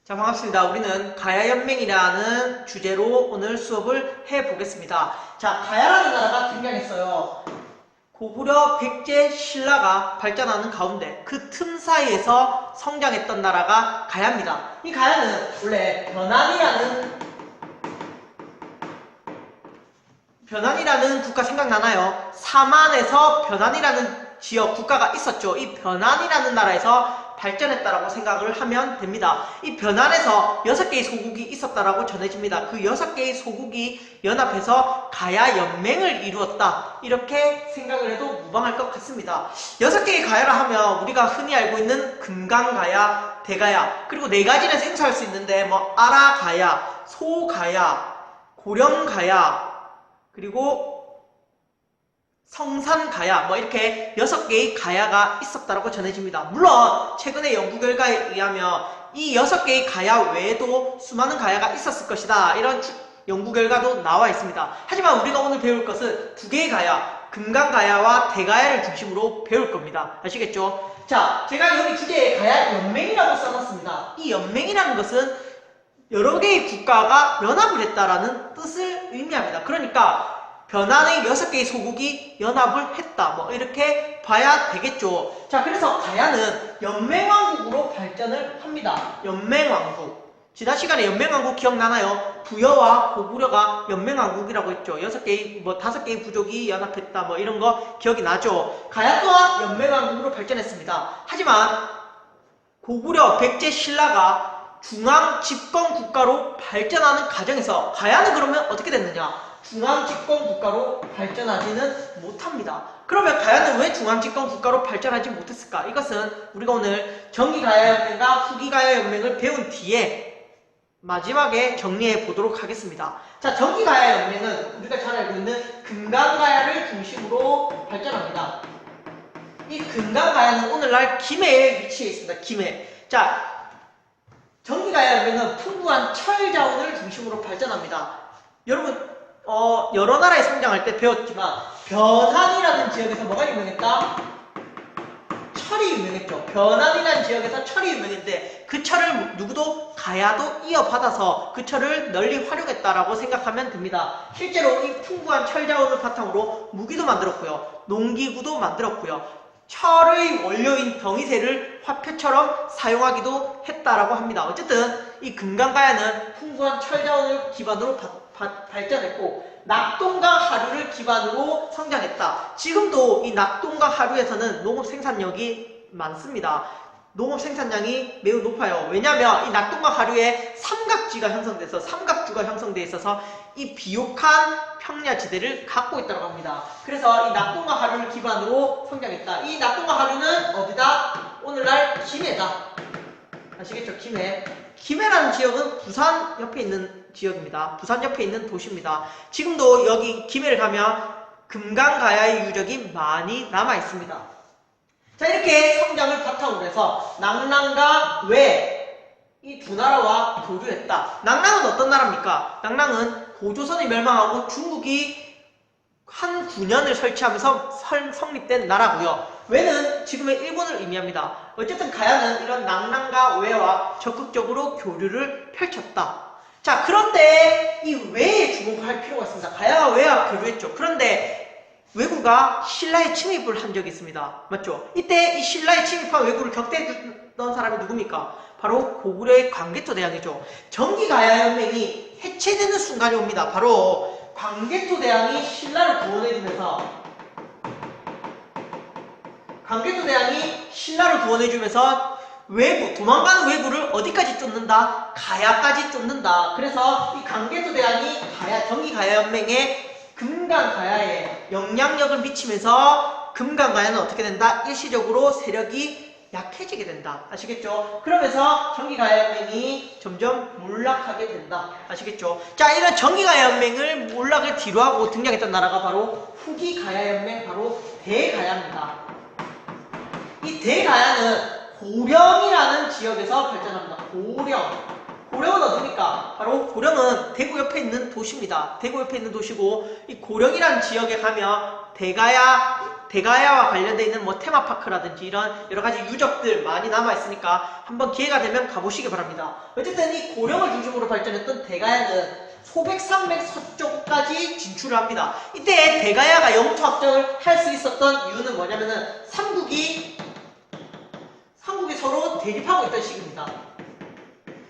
자, 반갑습니다. 우리는 가야연맹이라는 주제로 오늘 수업을 해보겠습니다. 자, 가야라는 나라가 등장했어요. 고구려, 백제, 신라가 발전하는 가운데 그 틈 사이에서 성장했던 나라가 가야입니다. 이 가야는 원래 변안이라는 국가 생각나나요? 사만에서 변안이라는 지역 국가가 있었죠. 이 변안이라는 나라에서 발전했다라고 생각을 하면 됩니다. 이 변안에서 6개의 소국이 있었다라고 전해집니다. 그 6개의 소국이 연합해서 가야연맹을 이루었다. 이렇게 생각을 해도 무방할 것 같습니다. 6개의 가야라 하면 우리가 흔히 알고 있는 금강가야, 대가야, 그리고 4가지는 생소할 수 있는데 뭐 아라가야, 소가야, 고령가야, 그리고 성산가야, 뭐 이렇게 6개의 가야가 있었다라고 전해집니다. 물론 최근의 연구 결과에 의하면 이 6개의 가야 외에도 수많은 가야가 있었을 것이다, 이런 연구 결과도 나와 있습니다. 하지만 우리가 오늘 배울 것은 2개의 가야, 금강가야와 대가야를 중심으로 배울 겁니다. 아시겠죠? 자, 제가 여기 주제에 가야연맹이라고 써놨습니다. 이 연맹이라는 것은 여러 개의 국가가 연합을 했다라는 뜻을 의미합니다. 그러니까 변안의 6개의 소국이 연합을 했다, 뭐 이렇게 봐야 되겠죠. 자, 그래서 가야는 연맹왕국으로 발전을 합니다. 연맹왕국. 지난 시간에 연맹왕국 기억나나요? 부여와 고구려가 연맹왕국이라고 했죠. 6개의, 뭐 5개의 부족이 연합했다, 뭐 이런 거 기억이 나죠. 가야 또한 연맹왕국으로 발전했습니다. 하지만 고구려, 백제, 신라가 중앙 집권 국가로 발전하는 과정에서 가야는 그러면 어떻게 됐느냐? 중앙집권 국가로 발전하지는 못합니다. 그러면 가야는 왜 중앙집권 국가로 발전하지 못했을까? 이것은 우리가 오늘 정기가야연맹과 후기가야연맹을 배운 뒤에 마지막에 정리해 보도록 하겠습니다. 자, 정기가야연맹은 우리가 잘 알고 있는 금강가야를 중심으로 발전합니다. 이 금강가야는 오늘날 김해에 위치해 있습니다. 김해. 자, 정기가야연맹은 풍부한 철자원을 중심으로 발전합니다. 여러분, 여러 나라에 성장할 때 배웠지만 변안이라는 지역에서 뭐가 유명했다? 철이 유명했죠. 변안이라는 지역에서 철이 유명했는데 그 철을 누구도 가야도 이어받아서 그 철을 널리 활용했다라고 생각하면 됩니다. 실제로 이 풍부한 철 자원을 바탕으로 무기도 만들었고요, 농기구도 만들었고요, 철의 원료인 병이세를 화폐처럼 사용하기도 했다라고 합니다. 어쨌든 이 금강가야는 풍부한 철 자원을 기반으로 발전했고 낙동강 하류를 기반으로 성장했다. 지금도 이 낙동강 하류에서는 농업 생산력이 많습니다. 농업 생산량이 매우 높아요. 왜냐하면 이 낙동강 하류에 삼각지가 형성돼서 삼각주가 형성되어 있어서 이 비옥한 평야지대를 갖고 있다고 합니다. 그래서 이 낙동강 하류를 기반으로 성장했다. 이 낙동강 하류는 어디다? 오늘날 김해다. 아시겠죠? 김해. 김해라는 지역은 부산 옆에 있는 지역입니다. 부산 옆에 있는 도시입니다. 지금도 여기 김해를 가면 금강가야의 유적이 많이 남아 있습니다. 자, 이렇게 성장을 바탕으로 해서 낙랑과 외 이 두 나라와 교류했다. 낙랑은 어떤 나라입니까? 낙랑은 고조선이 멸망하고 중국이 한 9년을 설치하면서 성립된 나라고요. 외는 지금의 일본을 의미합니다. 어쨌든 가야는 이런 낙랑과 외와 적극적으로 교류를 펼쳤다. 자, 그런데 이 외에 주목할 필요가 있습니다. 가야가 외와 교류했죠. 그런데 왜구가 신라에 침입을 한 적이 있습니다. 맞죠? 이때 이 신라에 침입한 왜구를 격퇴했던 사람이 누굽니까? 바로 고구려의 광개토 대왕이죠. 정기가야연맹이 해체되는 순간이 옵니다. 바로 광개토대왕이 신라를 구원해주면서 도망가는 왜구를 어디까지 쫓는다? 가야까지 쫓는다. 그래서 이 광개토대왕이 정기가야연맹의 금강가야에 영향력을 미치면서 금강가야는 어떻게 된다? 일시적으로 세력이 약해지게 된다. 아시겠죠? 그러면서 정기가야연맹이 점점 몰락하게 된다. 아시겠죠? 자, 이런 정기가야연맹을 몰락을 뒤로하고 등장했던 나라가 바로 후기가야연맹, 바로 대가야입니다. 이 대가야는 고령이라는 지역에서 발전합니다. 고령은 어디입니까? 바로 고령은 대구 옆에 있는 도시입니다. 대구 옆에 있는 도시고, 이 고령이라는 지역에 가면 대가야와 관련되어 있는 뭐 테마파크라든지 이런 여러가지 유적들 많이 남아있으니까 한번 기회가 되면 가보시기 바랍니다. 어쨌든 이 고령을 중심으로 발전했던 대가야는 소백산맥 서쪽까지 진출을 합니다. 이때 대가야가 영토 확장을 할 수 있었던 이유는 뭐냐면은 삼국이 서로 대립하고 있던 시기입니다.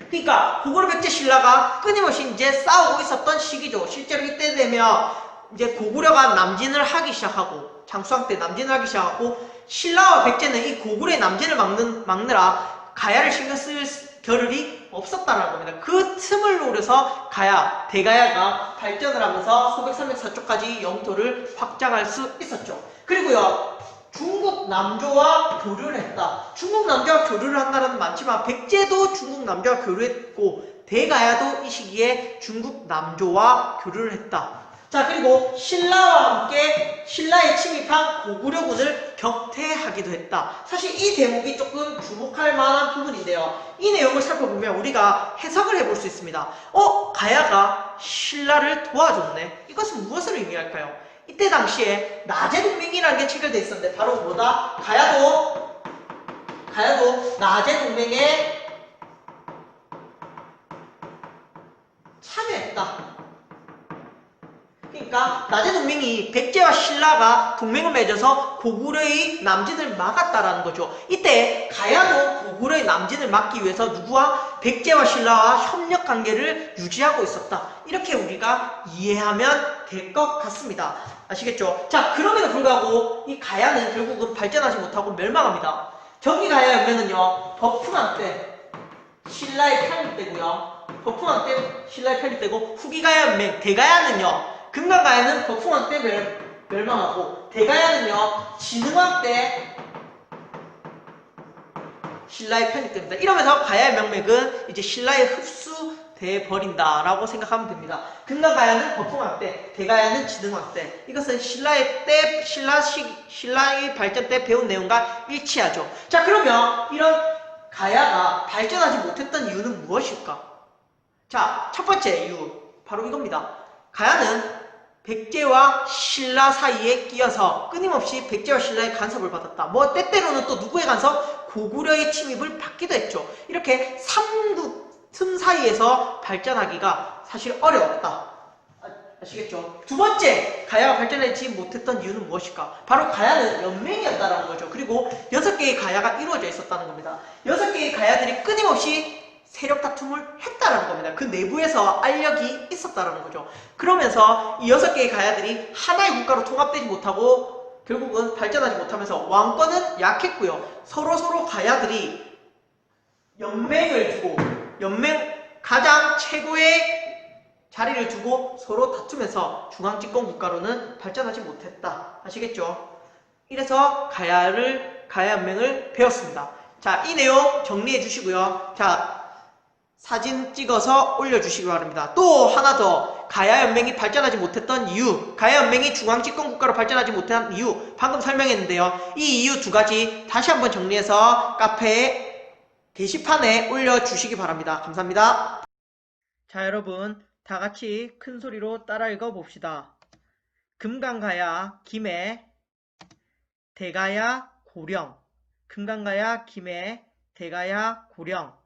그러니까 고구려 백제 신라가 끊임없이 이제 싸우고 있었던 시기죠. 실제로 이때 되면 이제 고구려가 남진을 하기 시작하고, 장수왕 때 남진을 하기 시작하고, 신라와 백제는 이 고구려의 남진을 막느라 가야를 신경 쓸 겨를이 없었다는 겁니다. 그 틈을 노려서 대가야가 발전을 하면서 소백산맥 서쪽까지 영토를 확장할 수 있었죠. 그리고요, 중국 남조와 교류를 했다. 중국 남조와 교류를 한 나라는 많지만 백제도 중국 남조와 교류했고 대가야도 이 시기에 중국 남조와 교류를 했다. 자, 그리고 신라와 함께 신라에 침입한 고구려군을 격퇴하기도 했다. 사실 이 대목이 조금 주목할 만한 부분인데요. 이 내용을 살펴보면 우리가 해석을 해볼 수 있습니다. 가야가 신라를 도와줬네. 이것은 무엇을 의미할까요? 이때 당시에 나제동맹이라는 게 체결되어 있었는데 바로 뭐다? 가야도 나제동맹에 참여했다. 그러니까 나제동맹이 백제와 신라가 동맹을 맺어서 고구려의 남진을 막았다라는 거죠. 이때 가야도 고구려의 남진을 막기 위해서 누구와? 백제와 신라와 협력 관계를 유지하고 있었다. 이렇게 우리가 이해하면 될 것 같습니다. 아시겠죠? 자, 그럼에도 불구하고 이 가야는 결국은 발전하지 못하고 멸망합니다. 정기가야연맹은요, 버프만 때 신라에 편입되고요. 후기가야연맹, 대가야는요, 금강가야는 버프왕 때 멸망하고, 대가야는요, 진흥왕 때 신라에 편입됩니다. 이러면서 가야의 명맥은 이제 신라에 흡수돼 버린다라고 생각하면 됩니다. 금강가야는 버프왕 때, 대가야는 진흥왕 때. 이것은 신라의 발전 때 배운 내용과 일치하죠. 자, 그러면 이런 가야가 발전하지 못했던 이유는 무엇일까? 자, 첫 번째 이유, 바로 이겁니다. 가야는 백제와 신라 사이에 끼어서 끊임없이 백제와 신라의 간섭을 받았다. 때때로는 또 누구의 간섭? 고구려의 침입을 받기도 했죠. 이렇게 삼국 틈 사이에서 발전하기가 사실 어려웠다. 아시겠죠? 두 번째, 가야가 발전하지 못했던 이유는 무엇일까? 바로 가야는 연맹이었다는 거죠. 그리고 6개의 가야가 이루어져 있었다는 겁니다. 6개의 가야들이 끊임없이 세력 다툼을 했다라는 겁니다. 그 내부에서 알력이 있었다라는 거죠. 그러면서 이 6개의 가야들이 하나의 국가로 통합되지 못하고 결국은 발전하지 못하면서 왕권은 약했고요. 서로 가야들이 가장 최고의 자리를 두고 서로 다투면서 중앙집권 국가로는 발전하지 못했다. 아시겠죠? 이래서 가야연맹을 배웠습니다. 자, 이 내용 정리해 주시고요. 자, 사진 찍어서 올려주시기 바랍니다. 또 하나 더, 가야연맹이 발전하지 못했던 이유, 가야연맹이 중앙집권 국가로 발전하지 못한 이유, 방금 설명했는데요. 이 이유 두 가지 다시 한번 정리해서 카페에 게시판에 올려주시기 바랍니다. 감사합니다. 자, 여러분 다 같이 큰 소리로 따라 읽어봅시다. 금강가야 김해, 대가야 고령. 금강가야 김해, 대가야 고령.